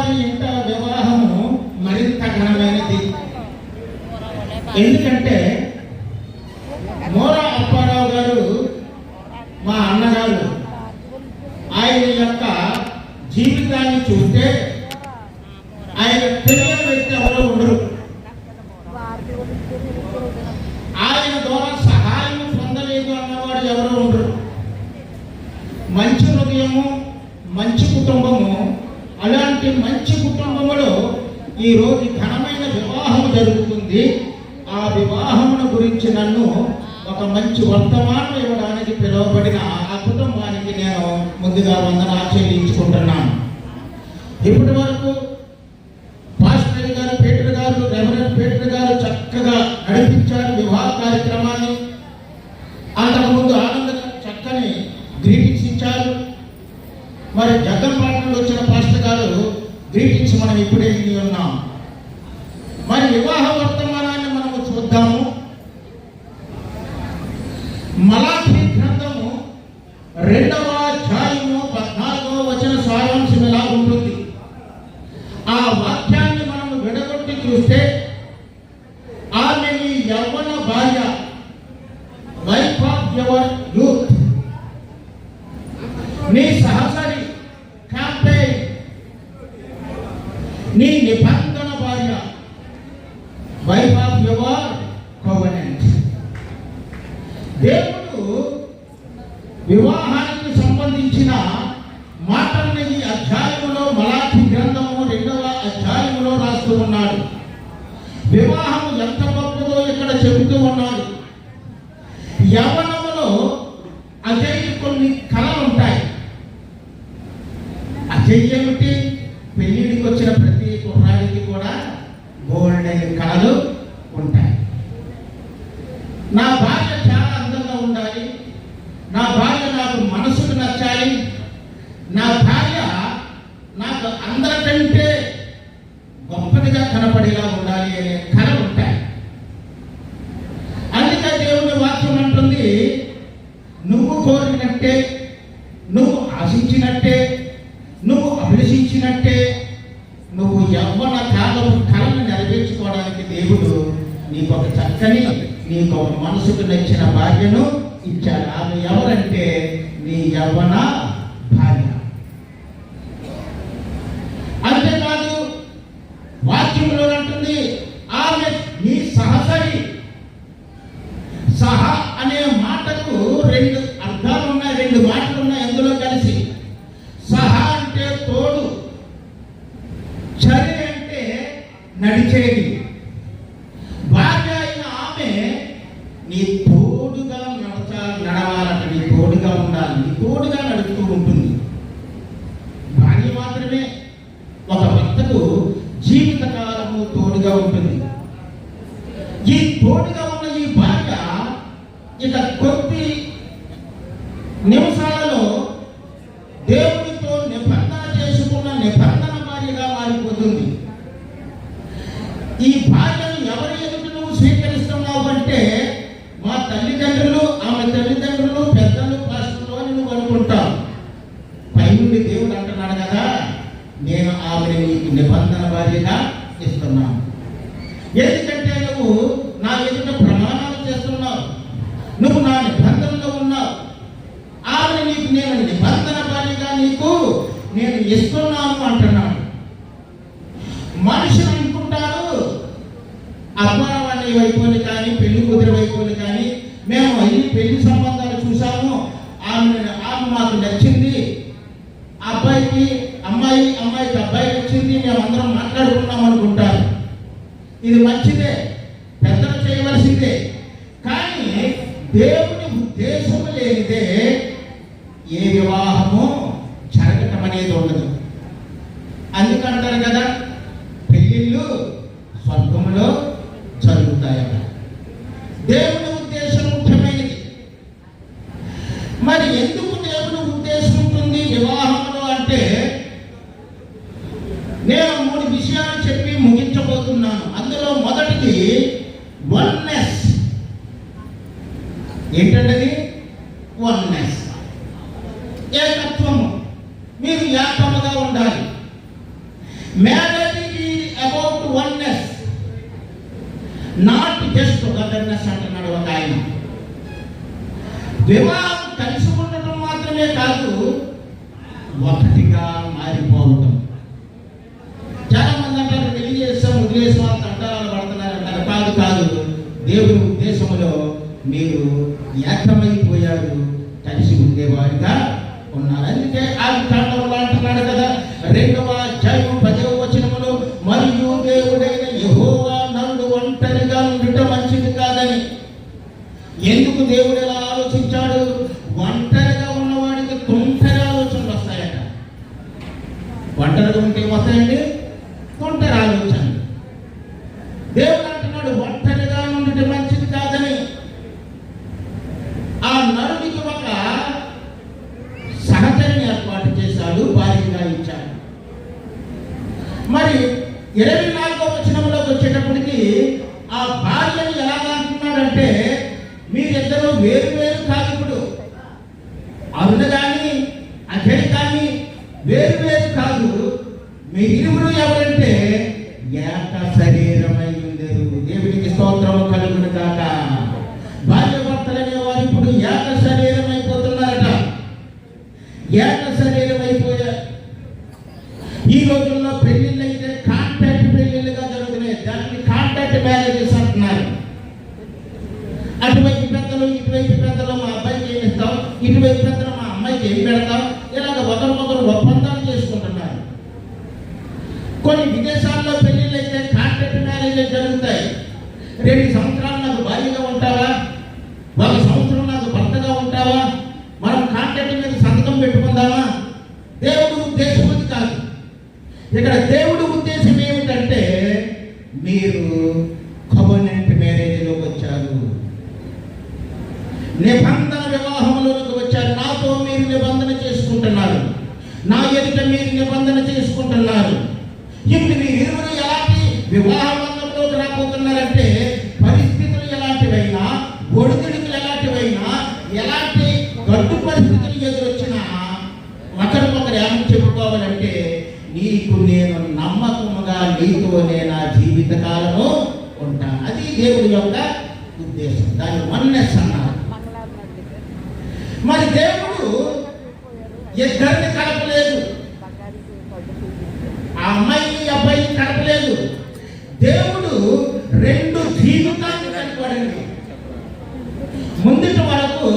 వారి ఇంట వివాహము మరింత ఘనమైనది. ఎందుకంటే మోరా అప్పారావు గారు మా అన్నగారు, ఆయన యొక్క జీవితాన్ని చూస్తే ఆయన తెలియని వ్యక్తి ఎవరో ఉండరు. ఆయన ద్వారా సహాయం పొందలేదు అన్నవాడు ఎవరో ఉండరు. మంచి హృదయము, మంచి కుటుంబము, అలాంటి మంచి కుటుంబములో ఈరోజు ఘనమైన వివాహం జరుగుతుంది. ఆ వివాహమును గురించి నన్ను ఒక మంచి వర్తమానం ఇవ్వడానికి పిలువబడిన ఆ కుటుంబానికి నేను ముందుగా వందనాలు చెల్లించుకుంటున్నాను. ఇప్పటి వరకు పాస్టర్ గారు, పీటర్ గారు, రెవరెండ్ పీటర్ గారు చక్కగా నడిపించారు వివాహ కార్యక్రమాన్ని. అంతకుముందు ఆనంద చక్కని గ్రీటింగ్స్ ఇచ్చారు. మరి జగ్గంపట్నంలో వచ్చిన పాస్టర్ గారు గ్రీటింగ్స్ మనం ఇప్పుడే విని ఉన్నాం. మరి వివాహ వర్తమానాన్ని మనము చూద్దాము. మలాఖీ గ్రంథము 2వ అధ్యాయము 14వ వచన సారాంశం ఇలా ఉంటుంది. ఆ వాక్యాన్ని మనము విడగొట్టి చూస్తే, ఆమె నీ యవ్వన భార్య, వైఫ్ ఆఫ్ యువర్ యూత్, నీ సహచరి, క్యాంపెయిన్, నీ నిబంధన భార్య, వైఫ్ ఆఫ్ యువర్ కోవెనెంట్. దేవుడు వివాహానికి సంబంధించిన మాటల్ని ఈ అధ్యాయములో, మలాఖీ గ్రంథము 2వ అధ్యాయములో రాస్తూ ఉన్నాడు. వివాహం ఎంత గొప్పదో ఇక్కడ చెబుతూ ఉన్నాడు. యవ్వనములో అజయ్ కొన్ని కళలు ఉంటాయి. అజయ్ ఏమిటి? పెళ్లిడికి వచ్చిన ప్రతి కుర్రాడికి కూడా గోల్డెన్ కళలు ఉంటాయి. నా భార్య చాలా అందంగా ఉండాలి, నా భార్య నాకు మనసుకు నచ్చాలి, నా భార్య నాకు అందరికంటే గొప్పదిగా కనపడేలా ఉండాలి అనే కళలు ఉంటాయి. అందుకే దేవుని వాక్యం అంటుంది, నువ్వు కోరినట్టే, నువ్వు ఆశించినట్టే, నువ్వు అభిలషించినట్టే నువ్వు యవ్వన కాలము కళను నెరవేర్చుకోవడానికి దేవుడు నీకు ఒక చక్కని, నీకు ఒక మనసుకు నచ్చిన భార్యను ఇచ్చాడు. ఆమె ఎవరంటే నీ యవ్వన భార్య. అంతేకాదు వాక్యంలో అంటుంది, ఆమె నీ సహచరి. సహ అనే మాటకు 2 అర్థాలు ఉన్నాయి, 2 మాటలు ఉన్నాయి అందులో కలిసి. సహ అంటే తోడు, చరి అంటే నడిచేది. భార్య అయిన ఆమె నీ తోడుగా నడవాలంటే, నీ తోడుగా ఉండాలి, నీ తోడుగా నడుస్తూ ఉంటుంది. భార్య మాత్రమే ఒక భర్తకు జీవితకాలము తోడుగా ఉంటుంది. ఈ తోడుగా ఉన్న ఈ భార్య ఇక కొద్ది నిమిషాలలో దేవుడితో నిబంధన చేసుకున్న నిబంధన భార్యగా మారిపోతుంది. ఈ భార్యను ఎవరి ఎదుట నువ్వు స్వీకరిస్తున్నావు అంటే, మా తల్లిదండ్రులు, ఆమె తల్లిదండ్రులు, పెద్దలు, పాస్టర్లు అని నువ్వు అనుకుంటావు. పైనుండి దేవుడు అంటున్నాడు కదా, నేను ఆమెను నీకు నిబంధన భార్యగా ఇస్తున్నాను. ఎందుకంటే నువ్వు నా ఎదుట ప్రమాణాలు చేస్తున్నావు, నువ్వు నా నిబంధనలో ఉన్నావు. ఆమెను నీకు నేను నిబంధన భార్యగా నీకు నేను ఇస్తున్నాను అంటున్నాను. మనుషులు అనుకుంటారు, అబ్బాయి వైపుని కానీ, పెళ్లి కూతురి వైపుని కానీ, మేము అన్ని పెళ్లి సంబంధాలు చూసాము, ఆమె మాకు నచ్చింది, అబ్బాయికి అమ్మాయికి అబ్బాయి వచ్చింది, మేమందరం మాట్లాడుకున్నాం అనుకుంటారు. ఇది మంచిదే, పెద్దలు చేయవలసిందే. కానీ దేవుని ఉద్దేశం లేనిదే ఏ వివాహము జరగటం అనేది ఉండదు. అందుకంటారు కదా, పెళ్ళిళ్ళు స్వర్గంలో జరుగుతాయట. దేవుని ఉద్దేశం ముఖ్యమైనది. మరి ఎందుకు దేవుని ఉద్దేశం ఉంటుంది వివాహంలో అంటే, నేను 3 విషయాలు చెప్పి ముగించబోతున్నాను. అందులో మొదటిది వన్నెస్. ఏంటంటే వన్నెస్, ఏకత్వము. మీరు ఏకముగా ఉండాలి. Marriage is about oneness, not just togetherness అంటున్నాడు ఒక ఆయన. వివాహం కలిసి ఉండటం మాత్రమే కాదు, ఒకటిగా మారిపోవటం. చాలా మంది అంటారు పెళ్లి చేస్తాం వదిలేసిన వాళ్ళు తంటాలు పడుతున్నారు అంటారు. కాదు కాదు, దేవుని ఉద్దేశంలో మీరు ఏకమైపోయారు, కలిసి ఉండేవాడిగా ఉన్నారు. అందుకే ఆది కాండంలో అంటున్నాడు కదా, 2వ అధ్యాయం 10వ వచనములో, మరియు దేవుడైన యెహోవా నన్ను ఒంటరిగా ఉండటం మంచిది కాదని. ఎందుకు దేవుడు ఎలా ఆలోచించాడు? ఒంటరిగా ఉన్నవాడికి తొంటరి ఆలోచనలు వస్తాయట. ఒంటరిగా ఉంటే వస్తాయండి తొంటరి ఆలోచన. దేవుడు అంటున్నాడు ఒంటరిగా ఉండటం మంచిది కాదని. ఆ నరుడికి ఒక సహచరిని ఏర్పాటు చేశాడు, భార్యగా ఇచ్చాడు. మరి 24వ వచనంలోకి వచ్చేటప్పటికి ఆ భార్యని ఎలాగా అంటున్నాడంటే, మీరిద్దరూ వేరు వేరు కాదు, ఇప్పుడు అరుణ కానీ అజయ్ కానీ వేరు వేరు కాదు, మీరిరువురు ఎవరంటే ఏక శరీరమై ఉండేరు. దేవునికి స్తోత్రము కలుగును గాక. భార్య భర్తలనే వారు ఇప్పుడు ఏక శరీరం అయిపోతున్నారట, ఏక శరీరం అయిపోయారు. ఈ రోజుల్లో పెళ్లిళ్ళు అయితే కాంటాక్ట్ పెళ్లిళ్ళుగా జరుగుతున్నాయి. దాన్ని కాంటాక్ట్ మ్యారేజెస్ అంటున్నారు. అటువైపు పెద్దలు ఇటువైపు పెద్దలు మా అబ్బాయికి ఏమి ఇస్తాం, ఇటువైపు పెద్దలు మా అమ్మాయికి ఏమి పెడతాం, ఇలాగ ఒకరికొకరు ఒప్పందాలు చేసుకుంటున్నారు. కొన్ని విదేశాల్లో పెళ్లిళ్ళు అయితే కాంట్రాక్ట్ మ్యారేజెస్ జరుగుతాయి. 2 సంవత్సరాలు నాకు భార్యగా ఉంటావా, 1 సంవత్సరం నాకు భర్తగా ఉంటావా, మనం కాంట్రాక్ట్ మీద సంతకం పెట్టుకుందామా? దేవుడు ఉద్దేశం అది కాదు. ఇక్కడ దేవుడు ఉద్దేశం ఏమిటంటే, మీరు కవెనెంట్ మ్యారేజ్లోకి వచ్చారు, నిబంధన వివాహంలోకి వచ్చారు. నాతో మీరు నిబంధన చేసుకుంటున్నారు, నా ఎదుట మీరు నిబంధన చేసుకుంటున్నారు. ఇప్పుడు మీరిరువురు ఎలాంటి వివాహ బంధంలోకి రాబోతున్నారంటే, పరిస్థితులు ఎలాంటివైనా, ఒడిదుడుకులు ఎలాంటివైనా, ఎలాంటి గడ్డు పరిస్థితులు ఎదురొచ్చినా ఒకరికొకరు ఏమని చెప్పుకోవాలంటే, నీకు నేను నమ్మకముగా నీతోనే నా జీవితకాలము ఉంటాను. అది దేవుడి యొక్క ఉద్దేశం. దాన్ని వన్నెస్ అన్నారు. మరి దేవుడు ఇద్దరిని కలపలేదు, ఆ అమ్మాయిని అబ్బాయిని కలపలేదు. దేవుడు 2 జీవితాన్ని కలిపాడండి. ముందుటి వరకు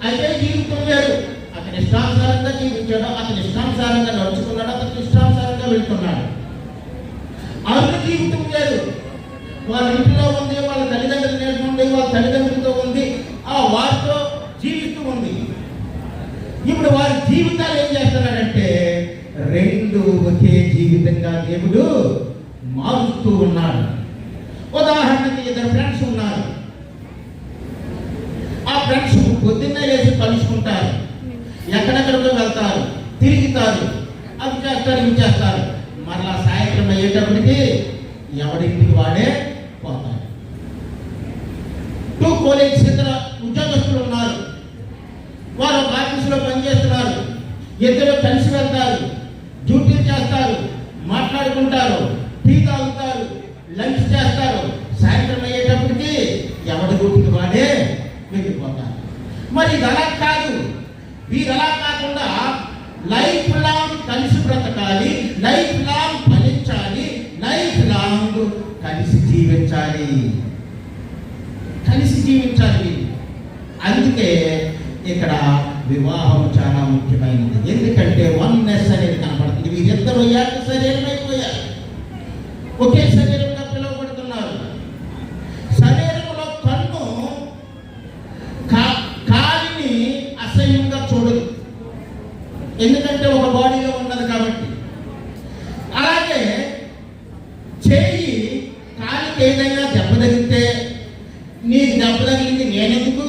అదే జీవితం వేరు, అతని ఇష్టానుసారంగా జీవించాడు, అతని ఇష్టానుసారంగా నడుచుకున్నాడు, అతని ఇష్టానుసారంగా వెళ్తున్నాడు. అతని జీవితం వేరు, వాళ్ళ ఇంట్లో ఉంది, వాళ్ళ తల్లిదండ్రుల నేర్పు ఉంది, వాళ్ళ తల్లిదండ్రులతో ఉంది, ఆ వారితో జీవిస్తూ ఉంది. ఇప్పుడు వారి జీవితాలు ఏం చేస్తున్నాడంటే, 2 ఒకే జీవితంగా దేవుడు మారుస్తూ ఉన్నాడు. ఉదాహరణకి 2 ఫ్రెండ్స్ ఉన్నారు. ఆ ఫ్రెండ్స్ పొద్దున్నే లేచి కలుసుకుంటారు, ఎక్కడెక్కడికో వెళ్తారు, తిరుగుతారు, అవి చేస్తారు ఇవి చేస్తారు. మరలా సాయంత్రం అయ్యేటప్పటికి ఎవడింటికి వాడే పోతారు. 2 కొలీగ్స్, 2 ఉద్యోగస్తులు ఉన్నారు. వారు ఒక ఆఫీసులో పనిచేస్తున్నారు. 2 కలిసి వెళ్తారు, డ్యూటీలు చేస్తారు, మాట్లాడుకుంటారు, టీ తాగుతారు, లంచ్ చేస్తారు. సాయంత్రం అయ్యేటప్పటికి ఎవరి డ్యూటీకి వాడే వెళ్ళిపోతారు. మరి ఇది అలా కాదు. వీరు అలా కాకుండా లైఫ్ లాంగ్ కలిసి బ్రతకాలి, లైఫ్ లాంగ్ ఫలించాలి, లైఫ్ లాంగ్ కలిసి జీవించాలి, కలిసి జీవించాలి. అందుకే ఇక్కడ వివాహం చాలా ముఖ్యమైనది. ఎందుకంటే వన్నెస్ అనేది కనపడుతుంది. వీరిద్దరూ ఏక శరీరం అయిపోయారు, ఒకే శరీరంగా పిలువబడుతున్నారు. శరీరంలో కన్ను కాలిని అసహ్యంగా చూడదు, ఎందుకంటే ఒక బాడీలో ఉన్నది కాబట్టి. అలాగే చేయి కాలికి ఏదైనా దెబ్బ తగిలితే, నీకు దెబ్బ తగిలింది నేనెందుకు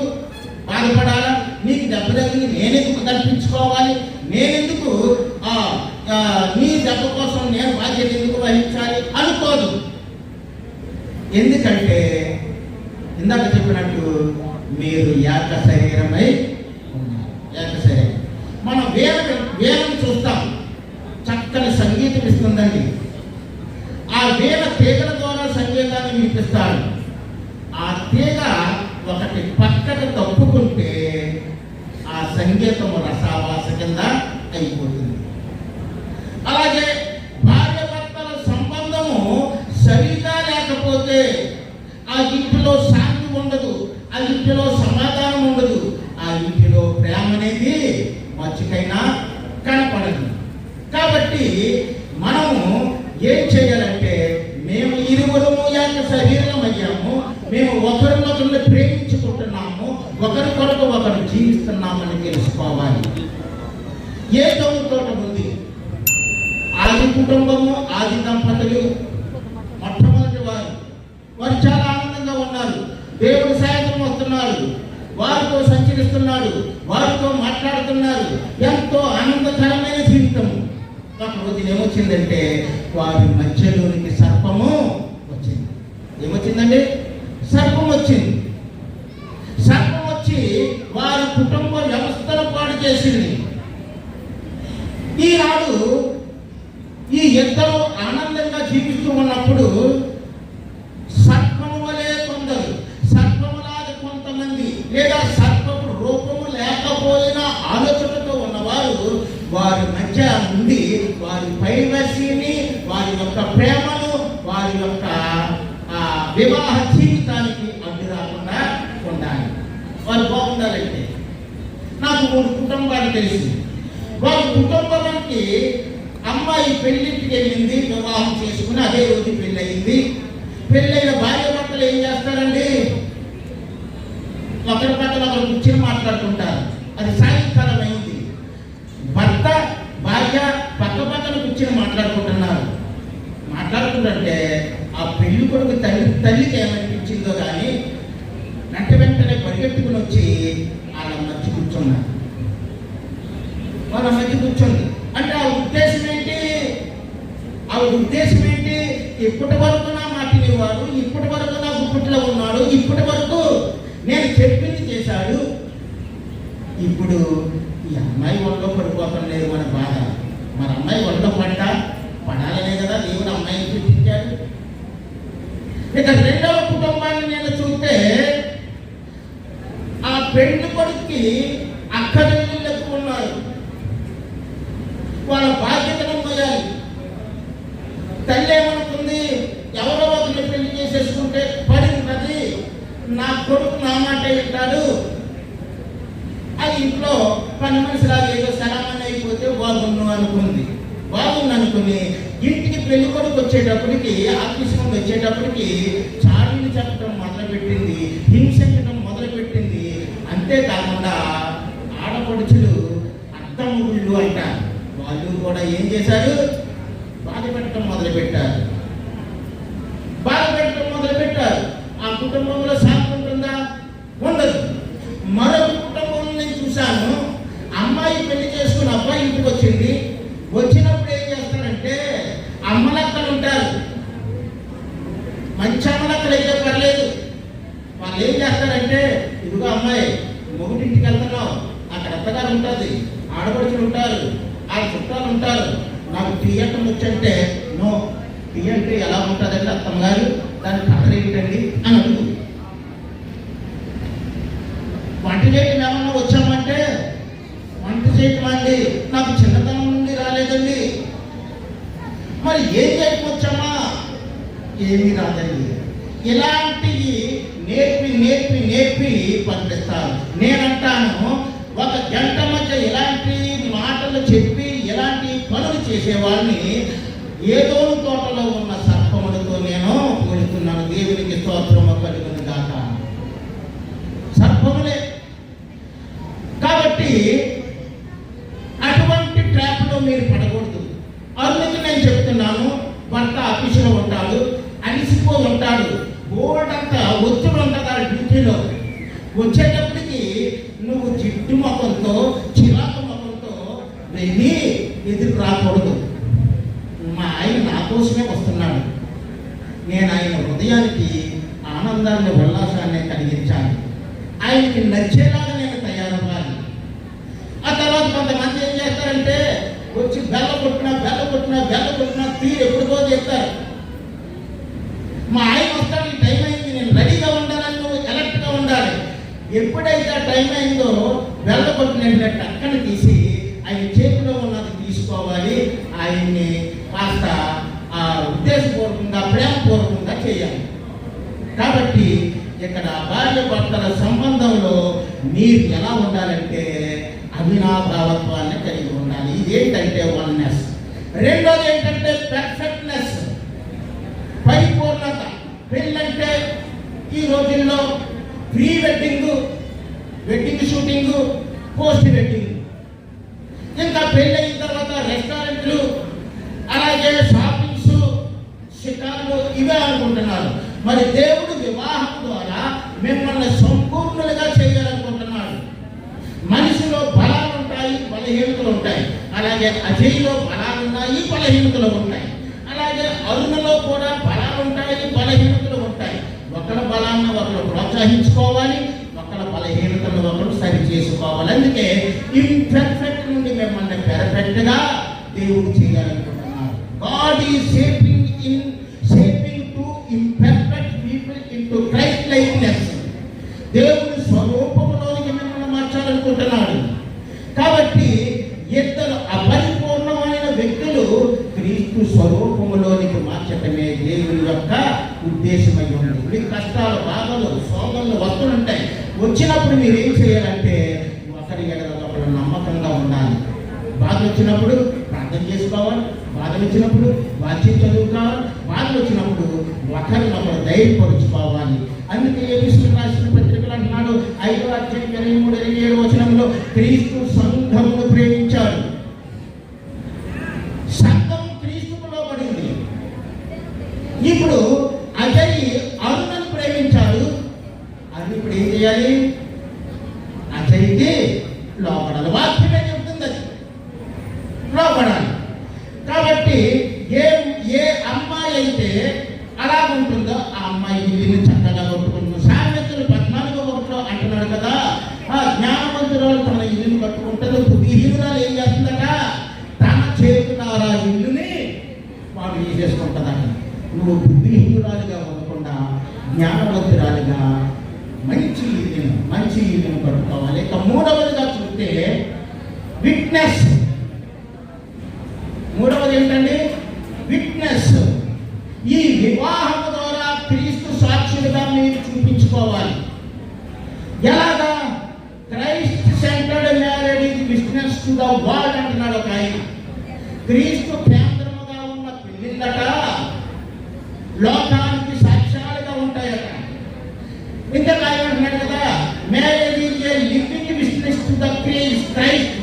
బాధపడాలా, నీకు దెబ్బ తగిలింది నేనెందుకు కల్పించుకోవాలి, నేనెందుకు నీ దెబ్బ కోసం నేను బాధ్యత ఎందుకు వహించాలి అనుకోదు. ఎందుకంటే ఇందాక చెప్పినట్టు మీరు ఏక శరీరమై ఉన్నారు, ఏక శరీరం. మనం వేలం చూస్తాం, చక్కని సంగీతం ఇస్తుందండి. సంగీతము రసావాస కింద అయిపోతుంది. అలాగే భార్య భర్తల సంబంధము సరిగా లేకపోతే ఆ ఇంటిలో శాంతి ఉండదు, ఆ ఇంటిలో సమాధానం ఉండదు, ఆ ఇంటిలో ప్రేమ అనేది మచ్చికైనా కనపడదు. కాబట్టి మనము ఏం చేయాలంటే, మేము ఇరువురము యొక్క శరీరం అయ్యాము, మేము ఒకరినొకరిని ప్రేమించుకుంటున్నాము, ఒకరి కొరకు ఒకరు జీవిస్తున్నామని తెలుసుకోవాలి. ఏ తోట ఉంది? ఆది కుటుంబము, ఆది దంపతులు మొట్టమొదటి వారు చాలా ఆనందంగా ఉన్నారు. దేవుడు సాయంత్రం వస్తున్నాడు, వారితో సంచరిస్తున్నాడు, వారితో మాట్లాడుతున్నారు. ఎంతో ఆనందకరమైన జీవితము. ఒక రోజు ఏమొచ్చిందంటే, వారి మధ్యలోనికి సర్పము వచ్చింది. ఏమొచ్చిందండి? సర్పం వచ్చింది. సర్పం వచ్చి వారి కుటుంబ వ్యవస్థను పాడు చేసింది. ఈనాడు ఈ ఇద్దరు ఆనందంగా జీవిస్తూ ఉన్నప్పుడు సర్పము వలె కొందరు, సర్పములాగా కొంతమంది, లేదా సర్పము రూపము లేకపోయినా ఆలోచనతో ఉన్నవారు వారి మధ్య నుండి వారి పైవశీని, వారి యొక్క ప్రేమను, వారి యొక్క వివాహ జీవితానికి అడ్డు రాకుండా ఉండాలి. వారు బాగుండాలంటే, నాకు 3 కుటుంబాలు తెలిసి, వారి కుటుంబానికి అమ్మాయి పెళ్లింటికి వెళ్ళింది, వివాహం చేసుకుని అదే రోజు పెళ్ళి అయింది. పెళ్ళైన భార్య భర్తలు ఏం చేస్తారండి? ఒకరి పక్కన ఒకరు కూర్చొని మాట్లాడుకుంటారు. అది సాయంకాలం అయింది. భర్త భార్య పక్క పక్కన కూర్చొని మాట్లాడుకుంటున్నారు. మాట్లాడుకుంటుంటే ఆ పెళ్లి కొడుకు తల్లికి ఏమనిపించిందో కానీ వెంటనే పరిగెత్తుకుని వచ్చి వాళ్ళ మధ్య కూర్చున్నారు. వాళ్ళ మధ్య కూర్చోండి అంటే ఆ ఉద్దేశం ఏంటి? ఇప్పటి వరకు నా మాట వినేవాడు, ఇప్పటి వరకు నా గుప్పట్లో ఉన్నాడు, ఇప్పటి వరకు నేను చెప్పింది చేశాడు. ఇప్పుడు ఈ అమ్మాయి ఒళ్ళో పడిపోతాం లేదు మన బాధ. మన అమ్మాయి ఒళ్ళో పడాలనే కదా దేవుడు అమ్మాయిని సృష్టించాడు. ఇక రెండవ కుటుంబాన్ని నేను చూస్తే, ఆ పెళ్లి కొడుక్కి అక్కడికి ఉన్నారు. వాళ్ళ బాధ్యతను మోయాలి. తల్లి ఏమనుకుంది? ఎవరో ఒకరిని పెళ్లి చేసేసుకుంటే పడింది, నా కొడుకు నా మాట వింటాడు, అది ఇంట్లో పని మనిషిలాగా ఏదో సలామని అయిపోతే బాగుంది అనుకుని ఇంటికి పెళ్లి కొడుకు వచ్చేటప్పటికి, ఆఫీస్ నుండి వచ్చేటప్పటికి చాడీలు చెప్పడం మొదలుపెట్టింది, హింసించడం మొదలుపెట్టింది. అంతేకాకుండా ఆడపడుచులు అత్తముళ్ళు అంటారు, వాళ్ళు కూడా ఏం చేశారు? బాధ పెట్టడం మొదలుపెట్టారు. ఆ కుటుంబంలో శాంతి ఉంటుందా? ఉండదు. మరొక కుటుంబం నేను చూశాను. అమ్మాయి పెళ్లి చేసుకుని అబ్బాయి ఇంటికి వచ్చింది. వచ్చినప్పుడు ఏం చేస్తారంటే, అమ్మలక్కలు ఉంటారు, మంచి అమ్మలక్కలు అయితే పర్లేదు. వాళ్ళు ఏం చేస్తారంటే, ఇదిగో అమ్మాయి మొగుడింటికి వెళ్తున్నావు, అక్కడ అత్తగారు ఉంటుంది, ఆడపడుచులు ఉంటారు, ఆ చుట్టాలు ఉంటారు, నాకు టీ అంటం వచ్చంటే, నో, టీ అంటే ఎలా ఉంటుందండి అత్తమ్మగారు, దాని కలర్ ఏంటండి అని అడుగు. వంట చేయటం ఏమన్నా వచ్చామంటే, వంట చేయటం అండి నాకు చిన్నతనం నుండి రాలేదండి. మరి ఏం చేయటం వచ్చామా? ఏమీ రాదండి. ఇలాంటివి నేర్పి పంపిస్తారు. నేనంటాను, 1 గంట మధ్య ఇలాంటి మాటలు చెప్పి ఇలాంటి పనులు చేసేవాడిని ఏదో తోటలో ఉన్న సర్పములతో నేను పోలుతున్నాను. దేవునికి స్తోత్రము కలుగును గాక. సర్పములే. కాబట్టి అటువంటి ట్రాప్లో మీరు పడకూడదు. అందుకు నేను చెప్తున్నాను, భర్త ఆఫీసులో ఉంటాడు, అలిసిపోయి ఉంటాడు, బోర్డంతా ఒత్తిడి ఉంటుంది ఆ డ్యూటీలో. వచ్చేటప్పటికి నువ్వు జిడ్డు ముఖంతో, చిరాకు ముఖంతో వెళ్ళి ఎదురు రాకూడదు. మా ఆయన నా కోసమే వస్తున్నాడు, నేను ఆయన హృదయానికి ఆనందాన్ని, ఉల్లాసాన్ని కలిగించాలి, ఆయనకి నచ్చేలాగా నేను తయారవ్వాలి. ఆ తర్వాత కొంతమంది ఏం చేస్తారంటే, వచ్చి బెల్ల కొట్టినా తీరు ఎప్పుడుకో చెప్తారు. మా ఆయన వస్తాడు, ఈ టైం అయింది, నేను రెడీగా ఉండాలని, నువ్వు ఎలర్ట్గా ఉండాలి. ఎప్పుడైతే ఆ టైం అయిందో వెళ్ళగొట్టిన టక్కని తీసి ఆయన చేతిలో ఉన్నది తీసుకోవాలి, ఆయన్ని కాస్త ఉద్దేశపూర్వకంగా ప్రేమపూర్వకంగా చేయాలి. కాబట్టి ఇక్కడ భార్య భర్తల సంబంధంలో మీరు ఎలా ఉండాలంటే అవినాభావత్వాన్ని కలిగి ఉండాలి. ఇదేంటంటే వన్నెస్. రెండోది ఏంటంటే పెర్ఫెక్ట్నెస్, పరిపూర్ణత. పెళ్ళంటే ఈ రోజుల్లో pre wedding, wedding shooting, post wedding, ఇంకా పెళ్ళి అయిన తర్వాత రెస్టారెంట్లు, అలాగే షాపింగ్స్, షికార్లు ఇవే అనుకుంటున్నారు. మరి దేవుడు వివాహం ద్వారా మిమ్మల్ని సంపూర్ణులుగా చేయాలనుకుంటున్నాడు. మనిషిలో బలాలు ఉంటాయి, బలహీనతలు ఉంటాయి. అలాగే అజయ్లో బలాలు ఉన్నాయి, బలహీనతలు ఉంటాయి. అలాగే అరుణలో కూడా బలాలు ఉంటాయి, బలహీనతలు ఉంటాయి. ఒకరి బలాన్ని ఒకరు ప్రోత్సహించుకోవాలి, ఒకరి బలహీనతలను ఒకరు సరి చేసుకోవాలి. అందుకే ఇంపర్ఫెక్ట్ నుండి మిమ్మల్ని పెర్ఫెక్ట్ గా దేవుడు చేయాలనుకుంటున్నారు. God is shaping to imperfect people into Christ likeness. దేవుని స్వరూపంలోనికి మిమ్మల్ని మార్చాలనుకుంటున్నాడు. కాబట్టి ఇద్దరు అపరిపూర్ణమైన వ్యక్తులు క్రీస్తు స్వరూపంలోనికి మార్చటమే దేవుని యొక్క ఉద్దేశమై ఉంది. మీ కష్టాలు, బాధలు, శోధనలు వస్తుంటాయి. వచ్చినప్పుడు మీరు ఏం చేయాలంటే ఒకరి ఒకరు నమ్మకంగా ఉండాలి. బాధలు వచ్చినప్పుడు ప్రార్థన చేసుకోవాలి, బాధలు వచ్చినప్పుడు వాక్యం చదువుకోవాలి, బాధలు వచ్చినప్పుడు ఒకరినొకరు ధైర్యపరుచుకోవాలి. అందుకే ఏబీసీ రాసిన పత్రికలు అంటున్నాడు 5వ అధ్యాయం 23-27 వచనంలో క్రీస్తు సంఘమును ప్రేమించాడు. సంఘం క్రీస్తులో పడింది. ఇప్పుడు అజయ్ అరుణను ప్రేమించాడు. అది ఇప్పుడు ఏం చేయాలి? అజయ్కి లోపడాలి. వాక్యమే చెప్తుంది, అది లోపడాలి. కాబట్టి ఏ అమ్మాయి అయితే అలా ఉంటుందో ఆ అమ్మాయి ఇల్లుని చక్కగా కొట్టుకుంటుంది. సామెతలు 14:1 అంటున్నాడు కదా, ఆ జ్ఞానవంతురాలు తన ఇల్లుని కట్టుకుంటుంది, బుద్ధిహీనురాలు ఏం చేస్తుందట? తన చేతులారా ఇల్లుని వాడు చేసేసుకుంటుందట. నువ్వు బుద్ధిహీనురాలుగా ఉండకుండా జ్ఞానవంతురాలుగా మంచి ఇల్లును కట్టుకోవాలి. ఇక మూడవదిగా చూస్తే విట్నెస్. మూడవది ఏంటండి? విట్నెస్. ఈ వివాహం ద్వారా క్రీస్తు సాక్షులుగా మీరు చూపించుకోవాలి. ఎలాగా? Christ centred marriage witness to the world అంటున్నాడు ఒక ఆయన. క్రీస్తు కేంద్రముగా ఉన్న పెళ్లిళ్ళట లోకానికి సాక్ష్యాలుగా ఉంటాయట. ఇంకా ఆయన అంటున్నాడు కదా, marriage is a living witness to the Christ.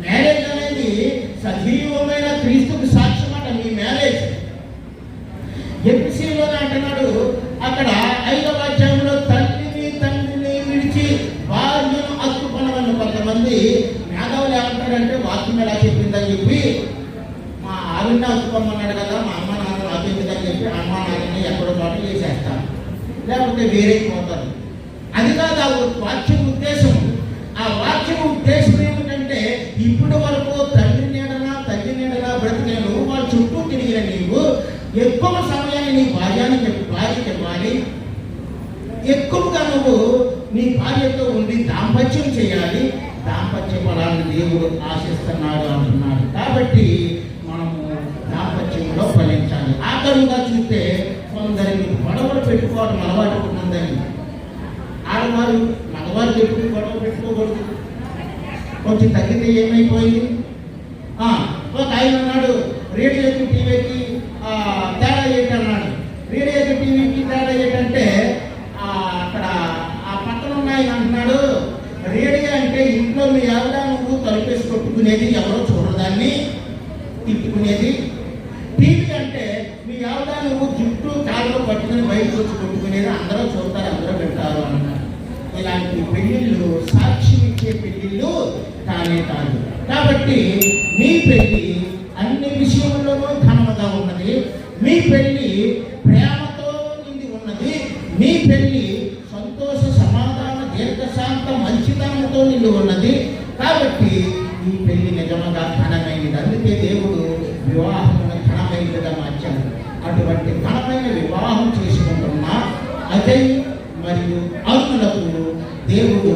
Marriage అనేది సజీవమైన క్రీస్తుకు సాక్ష్యం అట. మీ మ్యారేజ్ ఎపిసిలో అంటున్నాడు అక్కడ 5వ అధ్యాయంలో తండ్రిని విడిచి భార్యను హత్తుకొనమని. కొంతమంది మేధావులు ఏమంటారంటే వాక్యం ఎలా చెప్పిందని చెప్పి మా ఆవిడ హత్తుకోమన్నాడు కదా, మా అమ్మ నాన్న నాకెందుకని చెప్పి అమ్మ నాన్నని ఎక్కడో చోట చేసేస్తాను, లేకపోతే వేరే పోతారు. అది కాదు ఆ వాక్యం ఉద్దేశం. ఆ వాక్యం ఉద్దేశం ఏమిటంటే ఇప్పటి వరకు తండ్రి నీడనా బ్రతికేను వాళ్ళ చుట్టూ తిరిగిన నీవు ఎక్కువ సమయాన్ని నీ భార్యకి ఇవ్వాలి. ఎక్కువగా నువ్వు నీ భార్యతో ఉండి దాంపత్యం చేయాలి. దాంపత్య ఫలాన్ని దేవుడు ఆశిస్తున్నాడు అంటున్నాడు. కాబట్టి మనము దాంపత్యంలో ఫలించాలి. ఆఖరుగా చూస్తే కొందరికి గొడవలు పెట్టుకోవడం అలవాటు ఉన్నదని. ఆడవారు మగవారు ఎప్పుడు గొడవ పెట్టుకోకూడదు. కొంచెం తగ్గితే ఏమైపోయింది? ఒక ఆయన అన్నాడు రేడియోకి టీవీకి తేడా ఏంటి అన్నాడు. రేడియోకి టీవీకి తేడా ఏంటంటే అక్కడ ఆ పక్కన ఉన్నాయని అంటున్నాడు, రేడియో అంటే ఇంట్లో మీ ఆవిడ నువ్వు తలుపేసి కొట్టుకునేది, ఎవరో చూడదాన్ని తిట్టుకునేది. టీవీ అంటే మీ ఆవిడ నువ్వు జుట్టు కాళ్ళు పట్టుకుని బయటకు వచ్చి కొట్టుకునేది, అందరూ చూస్తారు, అందరూ వింటారు అన్నాడు. ఇలాంటి పెళ్లిళ్ళు సాక్ష్యం ఇచ్చే పెళ్లిళ్ళు కానే కాదు. కాబట్టి మీ పెళ్లి అన్ని విషయంలోనూ ఘనముగా ఉన్నది. మీ పెళ్లి ప్రేమతో నిండి ఉన్నది. మీ పెళ్లి సంతోష, సమాధాన, దీర్ఘశాంత, మంచితనంతో నిండి ఉన్నది. కాబట్టి ఈ పెళ్లి నిజంగా ఘనమైనది. అందుకే దేవుడు వివాహమును ఘనమైనదిగా మార్చాడు. అటువంటి ఘనమైన వివాహం చేసుకుంటున్న అజయ్ మరియు అరుణులకు దేవుడు